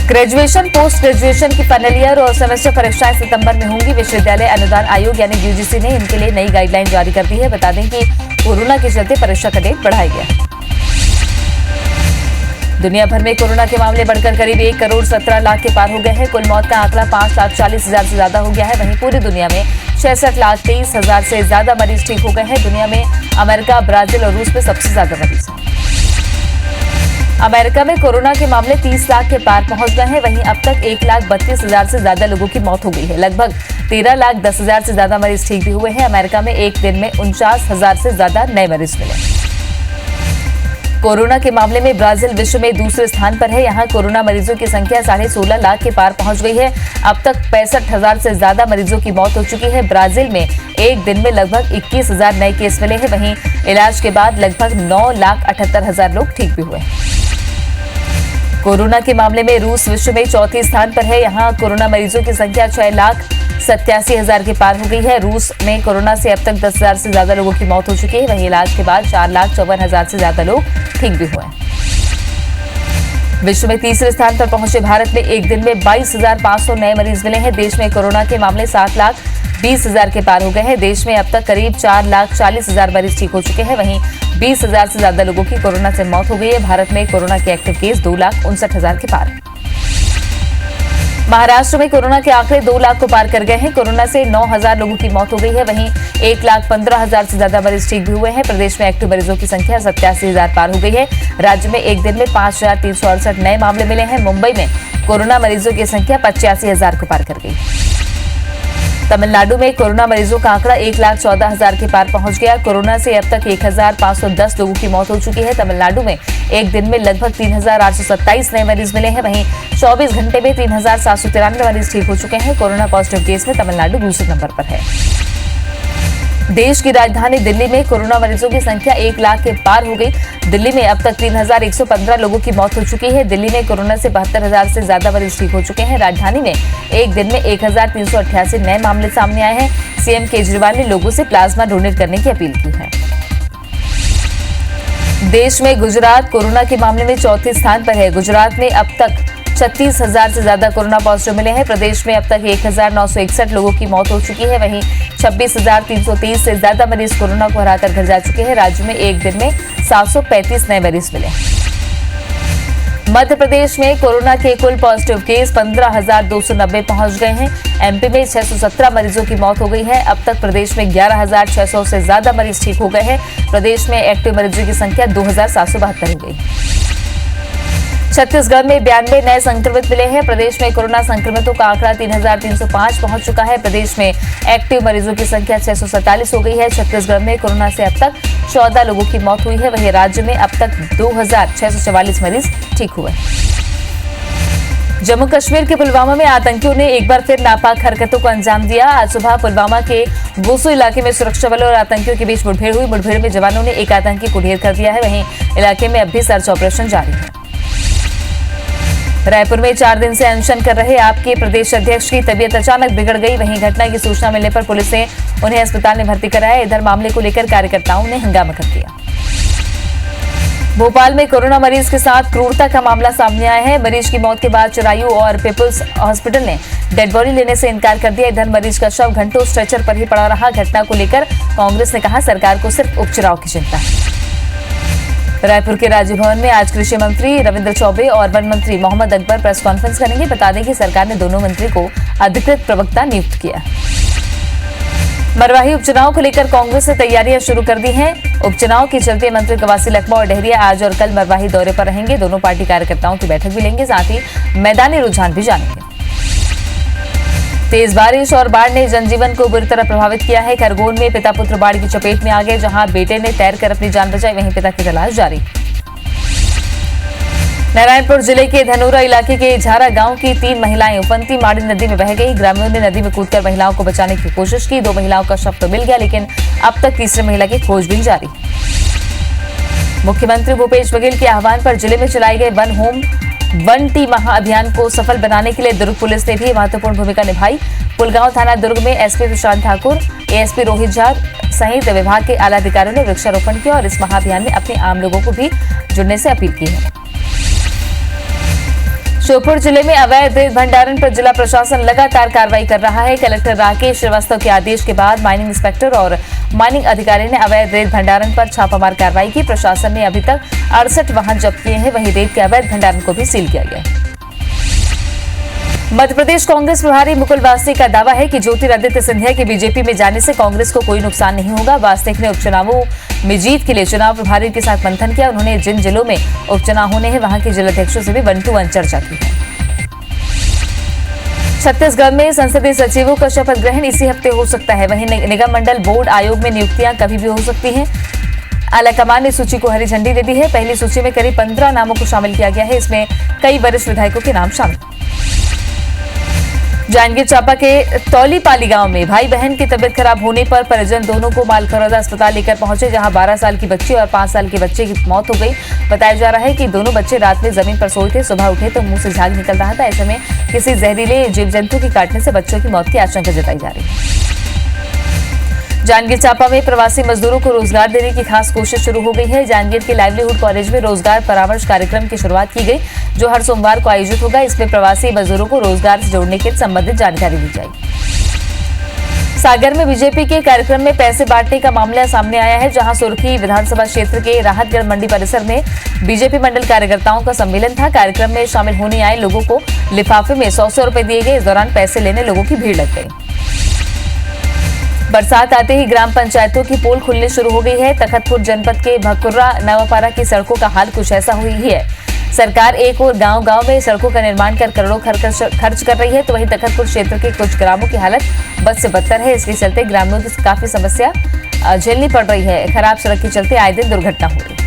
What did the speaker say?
Graduation post graduation की final year और semester परीक्षाएं सितंबर में होंगी। विश्वविद्यालय अनुदान आयोग यानी यूजीसी ने इनके लिए नई गाइडलाइन जारी कर दी है। बता दें कि कोरोना के चलते परीक्षा का डेट बढ़ाया गया। दुनिया भर में कोरोना के मामले बढ़कर करीब 1 करोड़ 17 लाख के पार हो गए हैं। कुल मौत का आंकड़ा 5,40,000 से ज्यादा हो गया है। वहीं पूरी दुनिया में 66,23,000 से ज्यादा मरीज ठीक हो गए हैं। दुनिया में अमेरिका, ब्राजील और रूस में सबसे ज्यादा मरीज हैं। अमेरिका में कोरोना के मामले 30 लाख के पार पहुंच गए हैं। वहीं अब तक 1,32,000 से ज्यादा लोगों की मौत हो गई है। लगभग 13,10,000 से ज्यादा मरीज ठीक भी हुए हैं। अमेरिका में एक दिन में 49,000 से ज्यादा नए मरीज मिले। कोरोना के मामले में ब्राजील विश्व में दूसरे स्थान पर है। यहां कोरोना मरीजों की संख्या 16.5 लाख के पार पहुंच गई है। अब तक 65,000 से ज्यादा मरीजों की मौत हो चुकी है। ब्राजील में एक दिन में लगभग 21,000 नए केस मिले हैं। वहीं इलाज के बाद लगभग 9,78,000 लोग ठीक भी हुए। कोरोना के मामले में रूस विश्व में चौथे स्थान पर है। यहां कोरोना मरीजों की संख्या 6,87,000 के पार हो गई है। रूस में कोरोना से अब तक 10,000 से ज्यादा लोगों की मौत हो चुकी है। वहीं इलाज के बाद 4,54,000 से ज्यादा लोग ठीक भी हुए। विश्व में तीसरे स्थान पर पहुंचे भारत में एक दिन में 22,500 नए मरीज मिले हैं। देश में कोरोना के मामले 7,20,000 के पार हो गए हैं। देश में अब तक करीब 4,40,000 मरीज ठीक हो चुके हैं। वहीं 20,000 से ज्यादा लोगों की कोरोना से मौत हो गई है। भारत में कोरोना के एक्टिव केस 2,59,000 के पार। महाराष्ट्र में कोरोना के आंकड़े 2 लाख को पार कर गए हैं। कोरोना से 9,000 लोगों की मौत हो गई है। वहीं 1,15,000 से ज्यादा मरीज ठीक भी हुए हैं। प्रदेश में एक्टिव मरीजों की संख्या 87,000 पार हो गई है। राज्य में एक दिन में 5,368 नए मामले मिले हैं। मुंबई में कोरोना मरीजों की संख्या 85,000 को पार कर गई। तमिलनाडु में कोरोना मरीजों का आंकड़ा 1,14,000 के पार पहुंच गया। कोरोना से अब तक 1,510 लोगों की मौत हो चुकी है। तमिलनाडु में एक दिन में लगभग 3,827 नए मरीज मिले हैं। वहीं 24 घंटे में 3,793 मरीज ठीक हो चुके हैं। कोरोना पॉजिटिव केस में तमिलनाडु दूसरे नंबर पर है। देश की राजधानी दिल्ली में कोरोना मरीजों की संख्या 1 लाख के पार हो गई। दिल्ली में अब तक 3,115 लोगों की मौत हो चुकी है। दिल्ली में कोरोना से 72,000 से ज्यादा मरीज ठीक हो चुके हैं। राजधानी में एक दिन में 1,388 नए मामले सामने आए हैं। सीएम केजरीवाल ने लोगों से प्लाज्मा डोनेट करने की अपील की है। देश में गुजरात कोरोना के मामले में चौथे स्थान पर है। गुजरात में अब तक 36,000 से ज्यादा कोरोना पॉजिटिव मिले हैं। प्रदेश में अब तक 1,961 लोगों की मौत हो चुकी है। वहीं 26,330 से ज्यादा मरीज कोरोना को हराकर घर जा चुके हैं। राज्य में एक दिन में 735 नए मरीज मिले। मध्य प्रदेश में कोरोना के कुल पॉजिटिव केस 15,290 पहुंच गए हैं। एमपी में 617 मरीजों की मौत हो गई है। अब तक प्रदेश में 11,600 से ज्यादा मरीज ठीक हो गए हैं। प्रदेश में एक्टिव मरीजों की संख्या 2,772 हो गई। छत्तीसगढ़ में 92 नए संक्रमित मिले हैं। प्रदेश में कोरोना संक्रमितों का आंकड़ा 3,305 पहुंच चुका है। प्रदेश में एक्टिव मरीजों की संख्या 647 हो गई है। छत्तीसगढ़ में कोरोना से अब तक 14 लोगों की मौत हुई है। वहीं राज्य में अब तक 2,644 मरीज ठीक हुए। जम्मू कश्मीर के पुलवामा में आतंकियों ने एक बार फिर नापाक हरकतों को अंजाम दिया। आज सुबह पुलवामा के गोसू इलाके में सुरक्षा बलों और आतंकियों के बीच मुठभेड़ हुई। मुठभेड़ में जवानों ने एक आतंकी को ढेर कर दिया है। वहीं इलाके में अब भी सर्च ऑपरेशन जारी है। रायपुर में 4 दिन से अनशन कर रहे आपके प्रदेश अध्यक्ष की तबीयत अचानक बिगड़ गई। वहीं घटना की सूचना मिलने पर पुलिस ने उन्हें अस्पताल में भर्ती कराया। इधर मामले को लेकर कार्यकर्ताओं ने हंगामा कर दिया। भोपाल में कोरोना मरीज के साथ क्रूरता का मामला सामने आया है। मरीज की मौत के बाद चरायू और पीपल्स हॉस्पिटल ने डेड बॉडी लेने से इनकार कर दिया। इधर मरीज का शव घंटों स्ट्रेचर पर ही पड़ा रहा। घटना को लेकर कांग्रेस ने कहा सरकार को सिर्फ उपचुनाव की चिंता है। रायपुर के राज्य भवन में आज कृषि मंत्री रविंद्र चौबे और वन मंत्री मोहम्मद अकबर प्रेस कॉन्फ्रेंस करेंगे। बता दें कि सरकार ने दोनों मंत्री को अधिकृत प्रवक्ता नियुक्त किया। मरवाही उपचुनाव को लेकर कांग्रेस ने तैयारियां शुरू कर दी हैं। उपचुनाव के चलते मंत्री कवासी लखमा और डहरिया आज और कल मरवाही दौरे पर रहेंगे। दोनों पार्टी कार्यकर्ताओं की बैठक भी लेंगे, साथ ही मैदानी रुझान भी जानेंगे। तेज बारिश और बाढ़ ने जनजीवन को बुरी तरह प्रभावित किया है। खरगोन में पिता पुत्र बाढ़ की चपेट में आ गए। जहां बेटे ने तैरकर अपनी जान बचाई, वहीं पिता की तलाश जारी। नारायणपुर जिले के धनोरा इलाके के झारा गांव की 3 महिलाएं उफनती माड़ी नदी में बह गई। ग्रामीणों ने नदी में कूदकर महिलाओं को बचाने की कोशिश की। 2 महिलाओं का शव तो मिल गया, लेकिन अब तक तीसरी महिला की खोजबीन जारी। मुख्यमंत्री भूपेश बघेल के आह्वान पर जिले में चलाए गए वन होम वन टी महाअभियान को सफल बनाने के लिए दुर्ग पुलिस ने भी महत्वपूर्ण भूमिका निभाई। पुलगांव थाना दुर्ग में एसपी प्रशांत ठाकुर, एएसपी रोहित झा सहित विभाग के आला अधिकारियों ने वृक्षारोपण किया और इस महाअभियान में अपने आम लोगों को भी जुड़ने से अपील की है। श्योपुर जिले में अवैध रेत भंडारण पर जिला प्रशासन लगातार कार्रवाई कर रहा है। कलेक्टर राकेश श्रीवास्तव के आदेश के बाद माइनिंग इंस्पेक्टर और माइनिंग अधिकारी ने अवैध रेत भंडारण पर छापामार कार्रवाई की। प्रशासन ने अभी तक 68 वाहन जब्त किए हैं, वहीं रेत के अवैध भंडारण को भी सील किया गया है। मध्य प्रदेश कांग्रेस प्रभारी मुकुल वासनिक का दावा है कि ज्योतिरादित्य सिंधिया के बीजेपी में जाने से कांग्रेस को कोई नुकसान नहीं होगा। वासनिक ने उपचुनावों में जीत के लिए चुनाव प्रभारी के साथ मंथन किया। उन्होंने जिन जिलों में उपचुनाव होने हैं वहां के जिलाध्यक्षों से भी 1-to-1 चर्चा की है। छत्तीसगढ़ में संसदीय सचिवों का शपथ ग्रहण इसी हफ्ते हो सकता है। वहीं निगम मंडल बोर्ड आयोग में नियुक्तियां कभी भी हो सकती हैं। आलाकमान ने सूची को हरी झंडी दे दी है। पहली सूची में करीब 15 नामों को शामिल किया गया है। इसमें कई वरिष्ठ विधायकों के नाम शामिल। जांजगीर चांपा के तौलीपाली गांव में भाई बहन की तबीयत खराब होने पर परिजन दोनों को मालखरौदा अस्पताल लेकर पहुंचे, जहां 12 साल की बच्ची और 5 साल के बच्चे की मौत हो गई। बताया जा रहा है कि दोनों बच्चे रात में जमीन पर सोए थे। सुबह उठे तो मुंह से झाग निकल रहा था। ऐसे में किसी जहरीले जीव जंतु के काटने से बच्चों की मौत की आशंका जताई जा रही है। जांजगीर चांपा में प्रवासी मजदूरों को रोजगार देने की खास कोशिश शुरू हो गई है। जांजगीर के लाइवलीहुड कॉलेज में रोजगार परामर्श कार्यक्रम की शुरुआत की गई, जो हर सोमवार को आयोजित होगा। इसमें प्रवासी मजदूरों को रोजगार से जोड़ने के संबंधित जानकारी दी जाएगी। सागर में बीजेपी के कार्यक्रम में पैसे बांटने का मामला सामने आया है, जहां सुर्खी विधानसभा क्षेत्र के राहतगढ़ मंडी परिसर में बीजेपी मंडल कार्यकर्ताओं का सम्मेलन था। कार्यक्रम में शामिल होने आए लोगों को लिफाफे में 100 रुपए दिए गए। इस दौरान पैसे लेने लोगों की भीड़ लग गई। बरसात आते ही ग्राम पंचायतों की पोल खुलने शुरू हो गई है। तखतपुर जनपद के भकुर्रा नवापारा की सड़कों का हाल कुछ ऐसा हुई है। सरकार एक और गांव-गांव में सड़कों का निर्माण कर करोड़ों खर्च कर रही है, तो वहीं तखतपुर क्षेत्र के कुछ ग्रामों की हालत बद से बदतर है। इसके चलते ग्रामीणों की काफी समस्या झेलनी पड़ रही है। खराब सड़क के चलते आए दिन दुर्घटना हो रही है।